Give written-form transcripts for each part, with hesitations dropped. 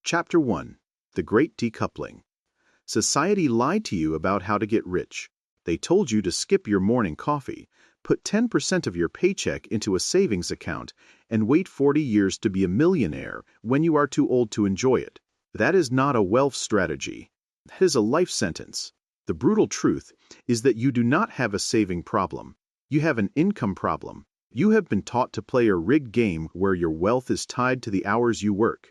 Chapter 1: The Great Decoupling. Society lied to you about how to get rich. They told you to skip your morning coffee, put 10% of your paycheck into a savings account, and wait 40 years to be a millionaire when you are too old to enjoy it. That is not a wealth strategy. That is a life sentence. The brutal truth is that you do not have a saving problem. You have an income problem. You have been taught to play a rigged game where your wealth is tied to the hours you work.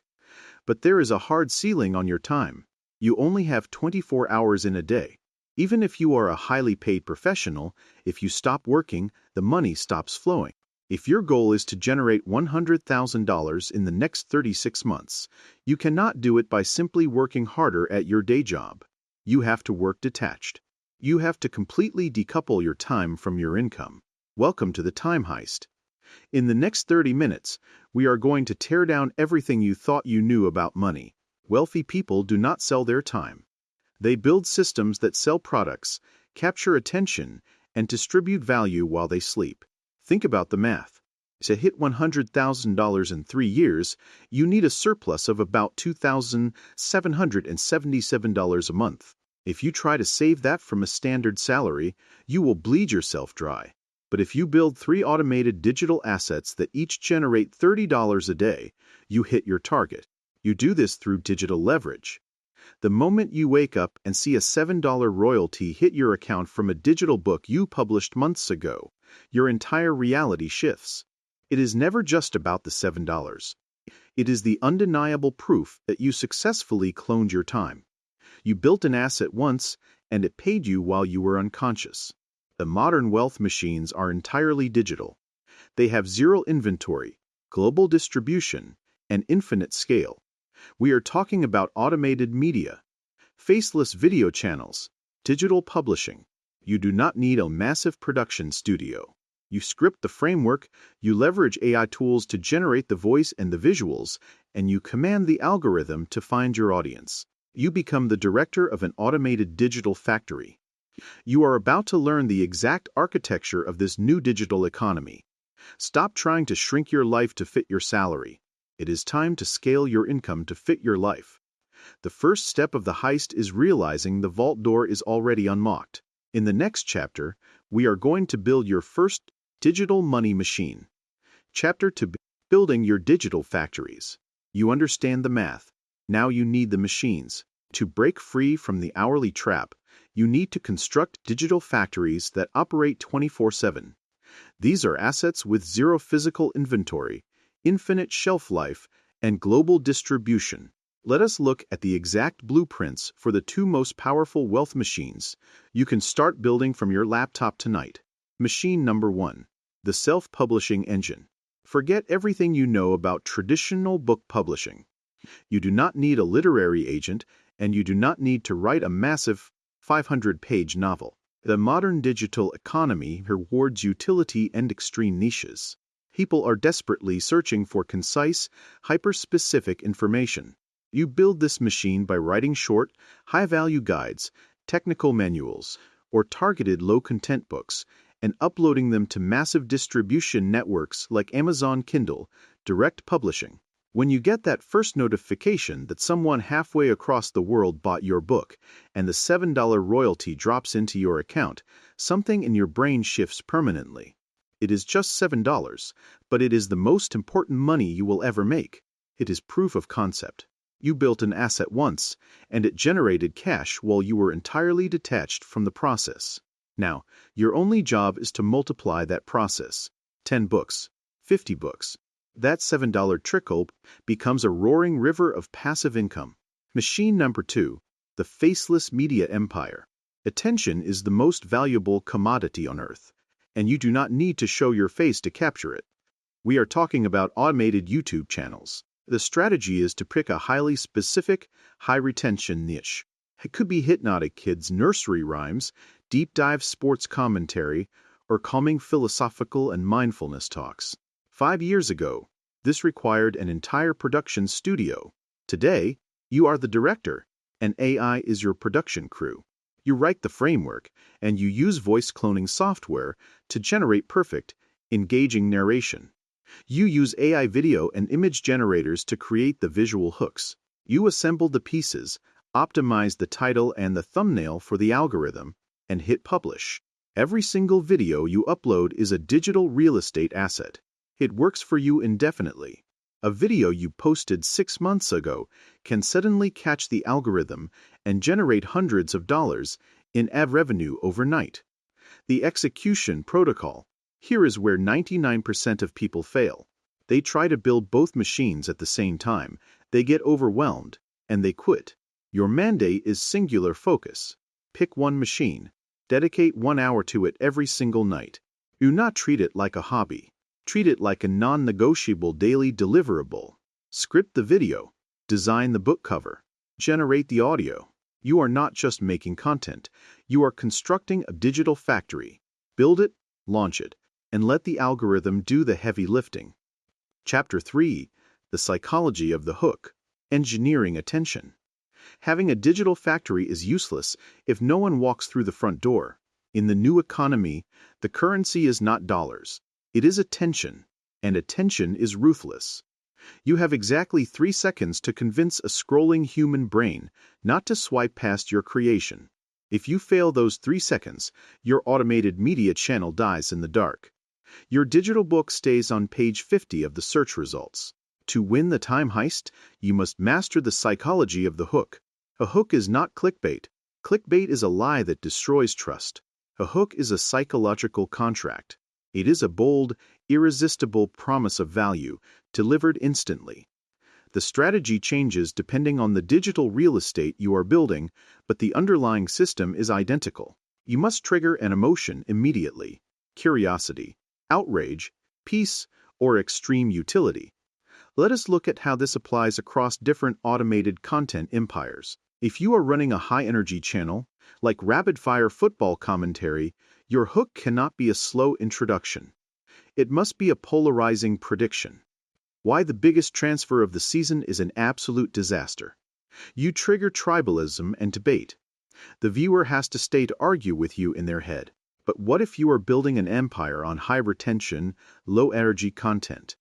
But there is a hard ceiling on your time. You only have 24 hours in a day. Even if you are a highly paid professional, if you stop working, the money stops flowing. If your goal is to generate $100,000 in the next 36 months, you cannot do it by simply working harder at your day job. You have to work detached. You have to completely decouple your time from your income. Welcome to the Time Heist. In the next 30 minutes, we are going to tear down everything you thought you knew about money. Wealthy people do not sell their time. They build systems that sell products, capture attention, and distribute value while they sleep. Think about the math. To hit $100,000 in 3 years, you need a surplus of about $2,777 a month. If you try to save that from a standard salary, you will bleed yourself dry. But if you build 3 automated digital assets that each generate $30 a day, you hit your target. You do this through digital leverage. The moment you wake up and see a $7 royalty hit your account from a digital book you published months ago, your entire reality shifts. It is never just about the $7. It is the undeniable proof that you successfully cloned your time. You built an asset once, and it paid you while you were unconscious. The modern wealth machines are entirely digital. They have zero inventory, global distribution, and infinite scale. We are talking about automated media, faceless video channels, digital publishing. You do not need a massive production studio. You script the framework, you leverage AI tools to generate the voice and the visuals, and you command the algorithm to find your audience. You become the director of an automated digital factory. You are about to learn the exact architecture of this new digital economy. Stop trying to shrink your life to fit your salary. It is time to scale your income to fit your life. The first step of the heist is realizing the vault door is already unlocked. In the next chapter, we are going to build your first digital money machine. Chapter 2: Building your digital factories. You understand the math. Now you need the machines. To break free from the hourly trap, you need to construct digital factories that operate 24/7. These are assets with zero physical inventory, infinite shelf life, and global distribution. Let us look at the exact blueprints for the 2 most powerful wealth machines you can start building from your laptop tonight. Machine number 1: the self-publishing engine. Forget everything you know about traditional book publishing. You do not need a literary agent, and you do not need to write a massive 500-page novel. The modern digital economy rewards utility and extreme niches. People are desperately searching for concise, hyper-specific information. You build this machine by writing short, high-value guides, technical manuals, or targeted low-content books, and uploading them to massive distribution networks like Amazon Kindle, direct publishing. When you get that first notification that someone halfway across the world bought your book, and the $7 royalty drops into your account, something in your brain shifts permanently. It is just $7, but it is the most important money you will ever make. It is proof of concept. You built an asset once, and it generated cash while you were entirely detached from the process. Now, your only job is to multiply that process. 10 books, 50 books. That $7 trickle becomes a roaring river of passive income. Machine number 2: the faceless media empire. Attention is the most valuable commodity on earth, and you do not need to show your face to capture it. We are talking about automated YouTube channels. The strategy is to pick a highly specific, high-retention niche. It could be hypnotic kids' nursery rhymes, deep-dive sports commentary, or calming philosophical and mindfulness talks. 5 years ago, this required an entire production studio. Today, you are the director, and AI is your production crew. You write the framework, and you use voice cloning software to generate perfect, engaging narration. You use AI video and image generators to create the visual hooks. You assemble the pieces, optimize the title and the thumbnail for the algorithm, and hit publish. Every single video you upload is a digital real estate asset. It works for you indefinitely. A video you posted 6 months ago can suddenly catch the algorithm and generate hundreds of dollars in ad revenue overnight. The execution protocol. Here is where 99% of people fail. They try to build both machines at the same time, they get overwhelmed, and they quit. Your mandate is singular focus. Pick one machine. Dedicate 1 hour to it every single night. Do not treat it like a hobby. Treat it like a non-negotiable daily deliverable. Script the video. Design the book cover. Generate the audio. You are not just making content. You are constructing a digital factory. Build it, launch it, and let the algorithm do the heavy lifting. Chapter 3. The Psychology of the Hook. Engineering Attention. Having a digital factory is useless if no one walks through the front door. In the new economy, the currency is not dollars. It is attention, and attention is ruthless. You have exactly 3 seconds to convince a scrolling human brain not to swipe past your creation. If you fail those 3 seconds, your automated media channel dies in the dark. Your digital book stays on page 50 of the search results. To win the time heist, you must master the psychology of the hook. A hook is not clickbait. Clickbait is a lie that destroys trust. A hook is a psychological contract. It is a bold, irresistible promise of value, delivered instantly. The strategy changes depending on the digital real estate you are building, but the underlying system is identical. You must trigger an emotion immediately: curiosity, outrage, peace, or extreme utility. Let us look at how this applies across different automated content empires. If you are running a high-energy channel, like rapid-fire football commentary, your hook cannot be a slow introduction. It must be a polarizing prediction. Why the biggest transfer of the season is an absolute disaster. You trigger tribalism and debate. The viewer has to stay to argue with you in their head. But what if you are building an empire on high-retention, low-energy content?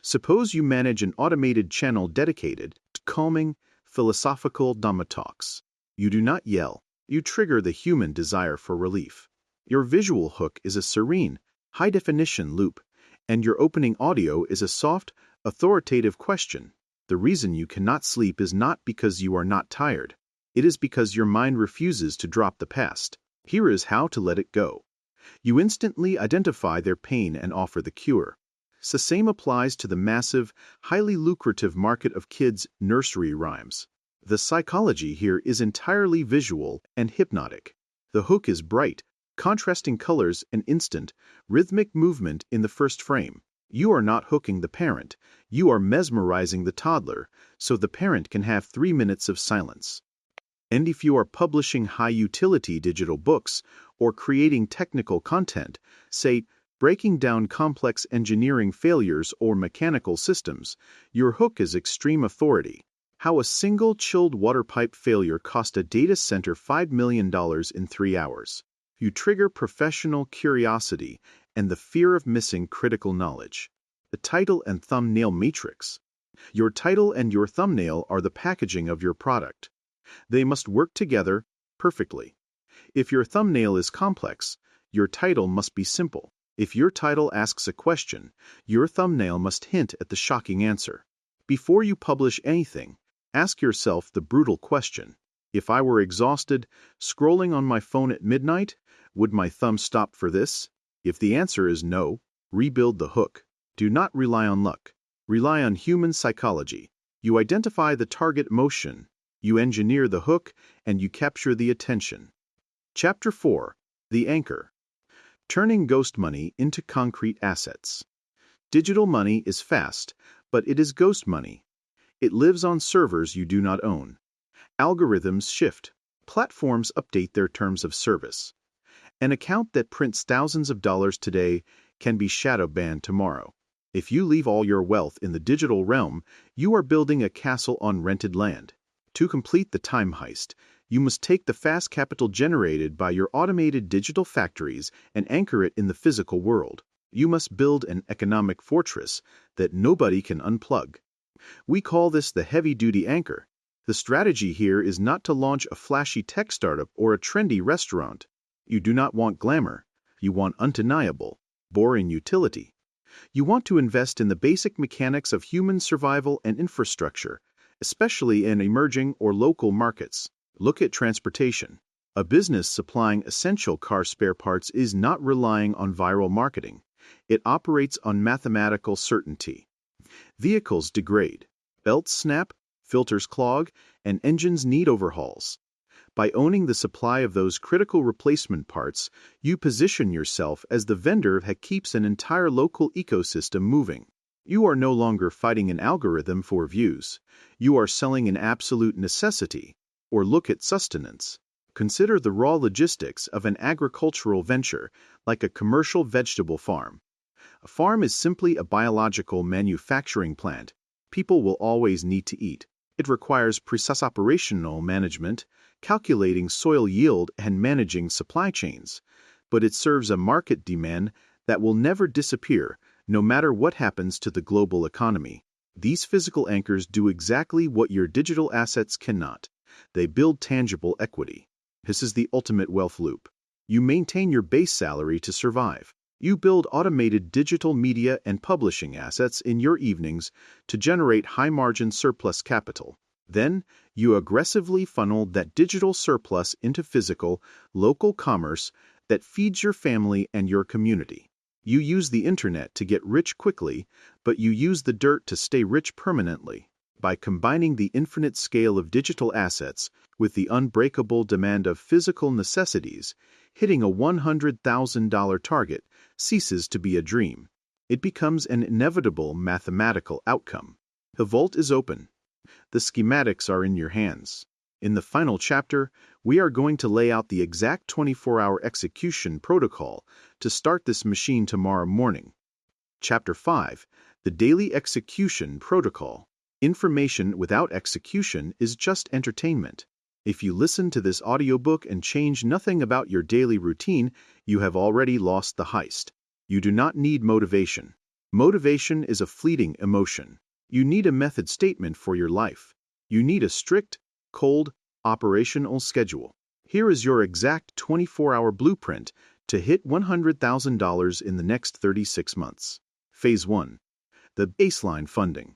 Suppose you manage an automated channel dedicated to calming, philosophical Dhamma talks. You do not yell. You trigger the human desire for relief. Your visual hook is a serene, high-definition loop, and your opening audio is a soft, authoritative question. The reason you cannot sleep is not because you are not tired. It is because your mind refuses to drop the past. Here is how to let it go. You instantly identify their pain and offer the cure. The same applies to the massive, highly lucrative market of kids' nursery rhymes. The psychology here is entirely visual and hypnotic. The hook is bright, contrasting colors and instant, rhythmic movement in the first frame. You are not hooking the parent, you are mesmerizing the toddler, so the parent can have 3 minutes of silence. And if you are publishing high-utility digital books or creating technical content, say, breaking down complex engineering failures or mechanical systems, your hook is extreme authority. How a single chilled water pipe failure cost a data center $5 million in 3 hours. You trigger professional curiosity and the fear of missing critical knowledge. The title and thumbnail matrix. Your title and your thumbnail are the packaging of your product. They must work together perfectly. If your thumbnail is complex, your title must be simple. If your title asks a question, your thumbnail must hint at the shocking answer. Before you publish anything, ask yourself the brutal question: if I were exhausted, scrolling on my phone at midnight, would my thumb stop for this? If the answer is no, rebuild the hook. Do not rely on luck. Rely on human psychology. You identify the target motion, you engineer the hook, and you capture the attention. Chapter 4. The Anchor. Turning ghost money into concrete assets. Digital money is fast, but it is ghost money. It lives on servers you do not own. Algorithms shift. Platforms update their terms of service. An account that prints thousands of dollars today can be shadow banned tomorrow. If you leave all your wealth in the digital realm, you are building a castle on rented land. To complete the time heist, you must take the fast capital generated by your automated digital factories and anchor it in the physical world. You must build an economic fortress that nobody can unplug. We call this the heavy-duty anchor. The strategy here is not to launch a flashy tech startup or a trendy restaurant. You do not want glamour. You want undeniable, boring utility. You want to invest in the basic mechanics of human survival and infrastructure, especially in emerging or local markets. Look at transportation. A business supplying essential car spare parts is not relying on viral marketing. It operates on mathematical certainty. Vehicles degrade, belts snap, filters clog, and engines need overhauls. By owning the supply of those critical replacement parts, you position yourself as the vendor that keeps an entire local ecosystem moving. You are no longer fighting an algorithm for views. You are selling an absolute necessity. Or look at sustenance. Consider the raw logistics of an agricultural venture, like a commercial vegetable farm. A farm is simply a biological manufacturing plant. People will always need to eat. It requires precise operational management, calculating soil yield and managing supply chains. But it serves a market demand that will never disappear, no matter what happens to the global economy. These physical anchors do exactly what your digital assets cannot. They build tangible equity. This is the ultimate wealth loop. You maintain your base salary to survive. You build automated digital media and publishing assets in your evenings to generate high-margin surplus capital. Then, you aggressively funnel that digital surplus into physical, local commerce that feeds your family and your community. You use the internet to get rich quickly, but you use the dirt to stay rich permanently. By combining the infinite scale of digital assets with the unbreakable demand of physical necessities, hitting a $100,000 target ceases to be a dream. It becomes an inevitable mathematical outcome. The vault is open. The schematics are in your hands. In the final chapter, we are going to lay out the exact 24-hour execution protocol to start this machine tomorrow morning. Chapter 5, the Daily Execution Protocol. Information without execution is just entertainment. If you listen to this audiobook and change nothing about your daily routine, you have already lost the heist. You do not need motivation. Motivation is a fleeting emotion. You need a method statement for your life. You need a strict, cold, operational schedule. Here is your exact 24-hour blueprint to hit $100,000 in the next 36 months. Phase 1. The baseline funding.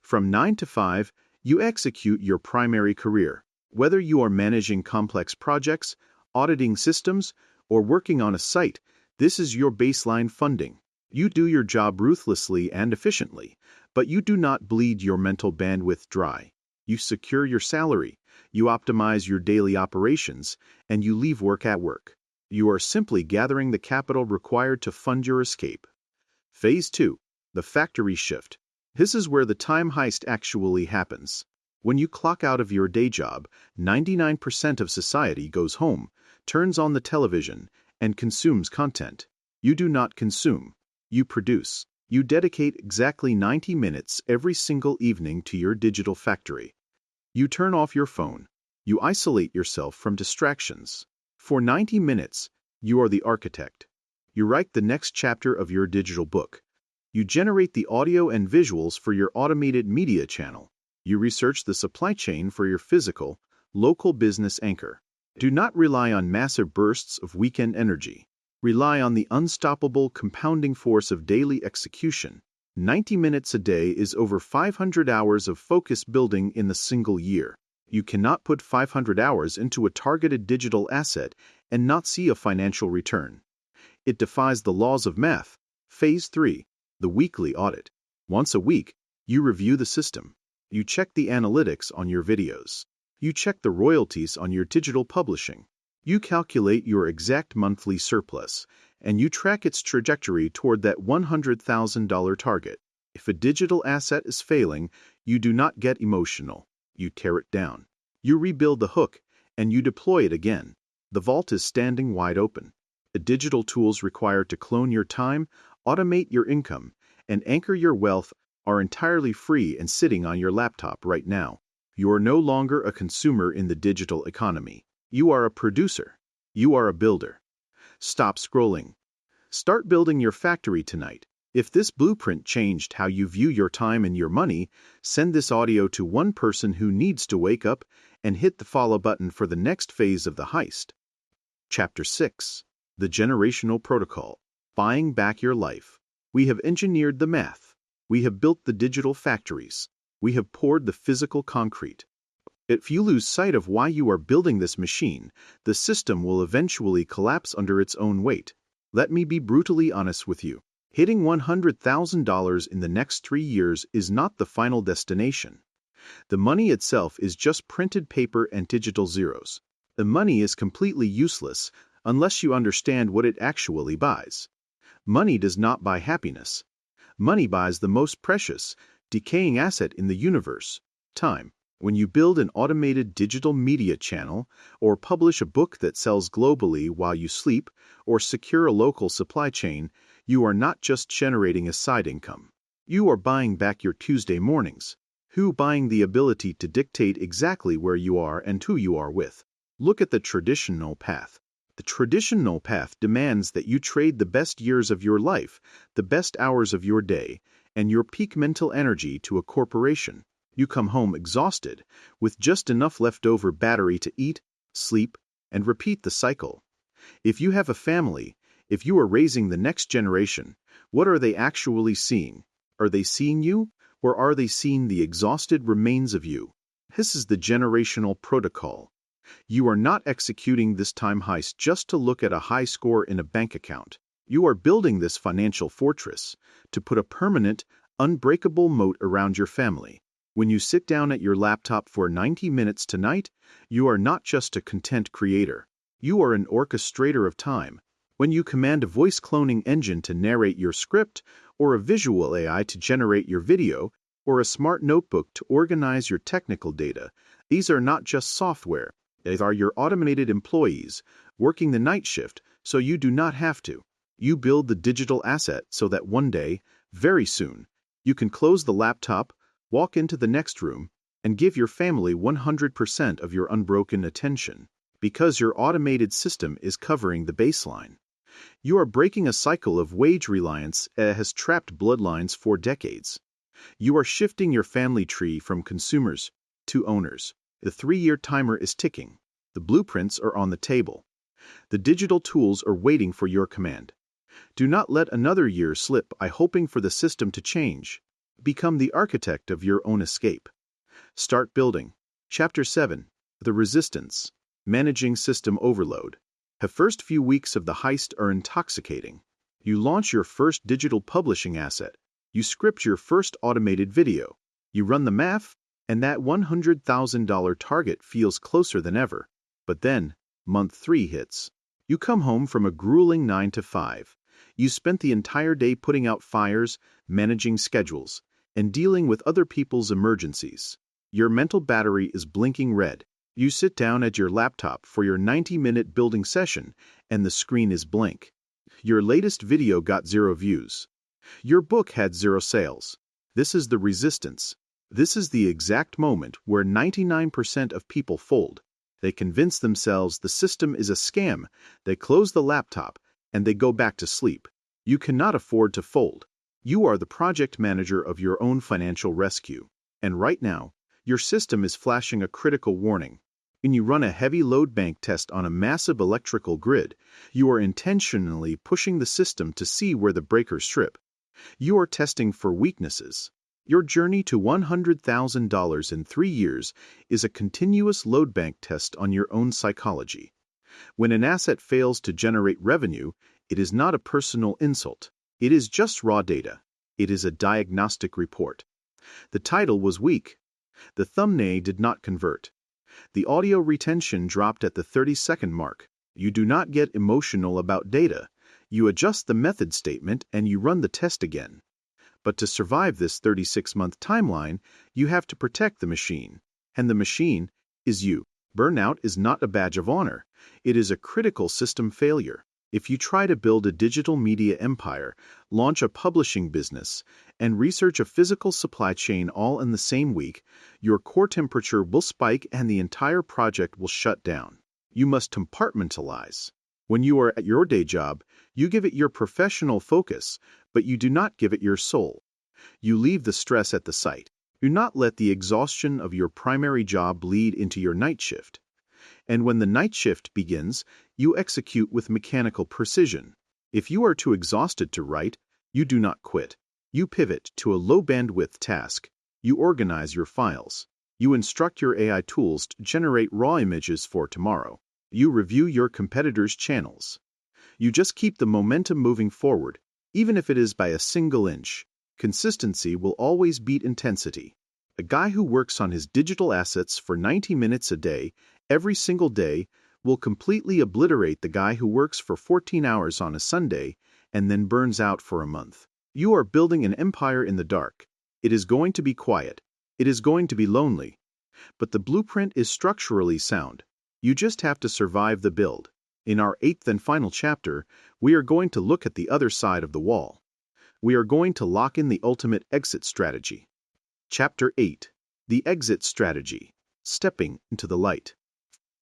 From 9 to 5, you execute your primary career. Whether you are managing complex projects, auditing systems, or working on a site, this is your baseline funding. You do your job ruthlessly and efficiently, but you do not bleed your mental bandwidth dry. You secure your salary, you optimize your daily operations, and you leave work at work. You are simply gathering the capital required to fund your escape. Phase 2. The factory shift. This is where the time heist actually happens. When you clock out of your day job, 99% of society goes home, turns on the television, and consumes content. You do not consume. You produce. You dedicate exactly 90 minutes every single evening to your digital factory. You turn off your phone. You isolate yourself from distractions. For 90 minutes, you are the architect. You write the next chapter of your digital book. You generate the audio and visuals for your automated media channel. You research the supply chain for your physical, local business anchor. Do not rely on massive bursts of weekend energy. Rely on the unstoppable compounding force of daily execution. 90 minutes a day is over 500 hours of focus building in a single year. You cannot put 500 hours into a targeted digital asset and not see a financial return. It defies the laws of math. Phase 3. The weekly audit. Once a week, you review the system. You check the analytics on your videos. You check the royalties on your digital publishing. You calculate your exact monthly surplus, and you track its trajectory toward that $100,000 target. If a digital asset is failing, you do not get emotional. You tear it down. You rebuild the hook, and you deploy it again. The vault is standing wide open. The digital tools required to clone your time, automate your income, and anchor your wealth are entirely free and sitting on your laptop right now. You are no longer a consumer in the digital economy. You are a producer. You are a builder. Stop scrolling. Start building your factory tonight. If this blueprint changed how you view your time and your money, send this audio to one person who needs to wake up and hit the follow button for the next phase of the heist. Chapter 6. The Generational Protocol. Buying Back Your Life. We have engineered the math. We have built the digital factories. We have poured the physical concrete. If you lose sight of why you are building this machine, the system will eventually collapse under its own weight. Let me be brutally honest with you. Hitting $100,000 in the next 3 years is not the final destination. The money itself is just printed paper and digital zeros. The money is completely useless unless you understand what it actually buys. Money does not buy happiness. Money buys the most precious, decaying asset in the universe, time. When you build an automated digital media channel, or publish a book that sells globally while you sleep, or secure a local supply chain, you are not just generating a side income. You are buying back your Tuesday mornings. Who buying the ability to dictate exactly where you are and who you are with. Look at the traditional path. The traditional path demands that you trade the best years of your life, the best hours of your day, and your peak mental energy to a corporation. You come home exhausted, with just enough leftover battery to eat, sleep, and repeat the cycle. If you have a family, if you are raising the next generation, what are they actually seeing? Are they seeing you, or are they seeing the exhausted remains of you? This is the generational protocol. You are not executing this time heist just to look at a high score in a bank account. You are building this financial fortress to put a permanent, unbreakable moat around your family. When you sit down at your laptop for 90 minutes tonight, you are not just a content creator. You are an orchestrator of time. When you command a voice cloning engine to narrate your script, or a visual AI to generate your video, or a smart notebook to organize your technical data, these are not just software. They are your automated employees, working the night shift so you do not have to. You build the digital asset so that one day, very soon, you can close the laptop, walk into the next room, and give your family 100% of your unbroken attention, because your automated system is covering the baseline. You are breaking a cycle of wage reliance that has trapped bloodlines for decades. You are shifting your family tree from consumers to owners. The 3-year timer is ticking. The blueprints are on the table. The digital tools are waiting for your command. Do not let another year slip by hoping for the system to change. Become the architect of your own escape. Start building. Chapter 7. The Resistance. Managing System Overload. The first few weeks of the heist are intoxicating. You launch your first digital publishing asset. You script your first automated video. You run the math, and that $100,000 target feels closer than ever. But then, month 3 hits. You come home from a grueling 9 to 5. You spent the entire day putting out fires, managing schedules, and dealing with other people's emergencies. Your mental battery is blinking red. You sit down at your laptop for your 90-minute building session, and the screen is blank. Your latest video got 0 views. Your book had 0 sales. This is the resistance. This is the exact moment where 99% of people fold. They convince themselves the system is a scam, they close the laptop, and they go back to sleep. You cannot afford to fold. You are the project manager of your own financial rescue. And right now, your system is flashing a critical warning. When you run a heavy load bank test on a massive electrical grid, you are intentionally pushing the system to see where the breakers strip. You are testing for weaknesses. Your journey to $100,000 in 3 years is a continuous load bank test on your own psychology. When an asset fails to generate revenue, it is not a personal insult. It is just raw data. It is a diagnostic report. The title was weak. The thumbnail did not convert. The audio retention dropped at the 30-second mark. You do not get emotional about data. You adjust the method statement and you run the test again. But to survive this 36-month timeline, you have to protect the machine. And the machine is you. Burnout is not a badge of honor. It is a critical system failure. If you try to build a digital media empire, launch a publishing business, and research a physical supply chain all in the same week, your core temperature will spike and the entire project will shut down. You must compartmentalize. When you are at your day job, you give it your professional focus, but you do not give it your soul. You leave the stress at the site. Do not let the exhaustion of your primary job bleed into your night shift. And when the night shift begins, you execute with mechanical precision. If you are too exhausted to write, you do not quit. You pivot to a low-bandwidth task. You organize your files. You instruct your AI tools to generate raw images for tomorrow. You review your competitors' channels. You just keep the momentum moving forward, even if it is by a single inch. Consistency will always beat intensity. A guy who works on his digital assets for 90 minutes a day, every single day, will completely obliterate the guy who works for 14 hours on a Sunday and then burns out for a month. You are building an empire in the dark. It is going to be quiet. It is going to be lonely. But the blueprint is structurally sound. You just have to survive the build. In our 8th and final chapter, we are going to look at the other side of the wall. We are going to lock in the ultimate exit strategy. Chapter 8. The Exit Strategy. Stepping into the Light.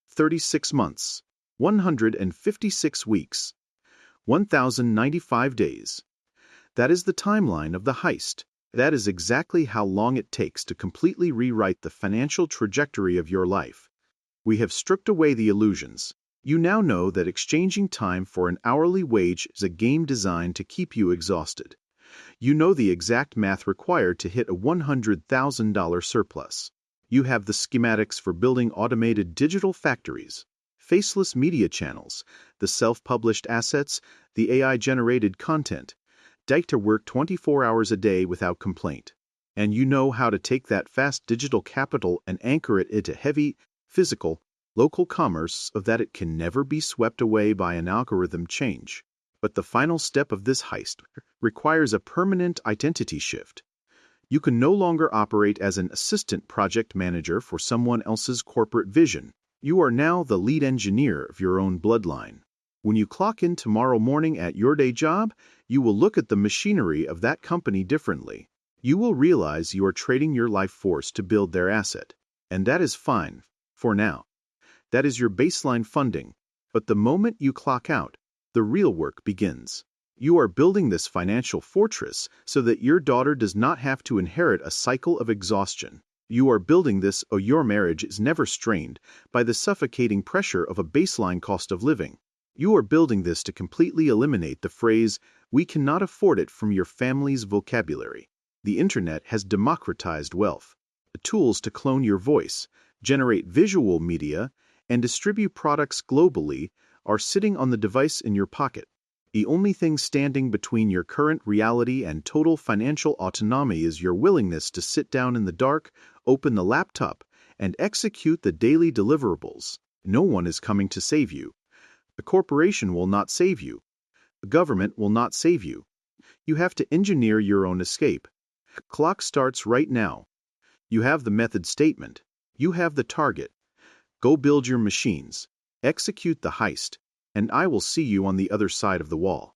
36 months, 156 weeks, 1,095 days. That is the timeline of the heist. That is exactly how long it takes to completely rewrite the financial trajectory of your life. We have stripped away the illusions. You now know that exchanging time for an hourly wage is a game designed to keep you exhausted. You know the exact math required to hit a $100,000 surplus. You have the schematics for building automated digital factories, faceless media channels, the self-published assets, the AI-generated content, to work 24 hours a day without complaint. And you know how to take that fast digital capital and anchor it into heavy, physical, local commerce so that it can never be swept away by an algorithm change. But the final step of this heist requires a permanent identity shift. You can no longer operate as an assistant project manager for someone else's corporate vision. You are now the lead engineer of your own bloodline. When you clock in tomorrow morning at your day job, you will look at the machinery of that company differently. You will realize you are trading your life force to build their asset. And that is fine, for now. That is your baseline funding. But the moment you clock out, the real work begins. You are building this financial fortress so that your daughter does not have to inherit a cycle of exhaustion. You are building this so your marriage is never strained by the suffocating pressure of a baseline cost of living. You are building this to completely eliminate the phrase, "we cannot afford it," from your family's vocabulary. The internet has democratized wealth. The tools to clone your voice, generate visual media, and distribute products globally are sitting on the device in your pocket. The only thing standing between your current reality and total financial autonomy is your willingness to sit down in the dark, open the laptop, and execute the daily deliverables. No one is coming to save you. The corporation will not save you. The government will not save you. You have to engineer your own escape. Clock starts right now. You have the method statement. You have the target. Go build your machines. Execute the heist. And I will see you on the other side of the wall.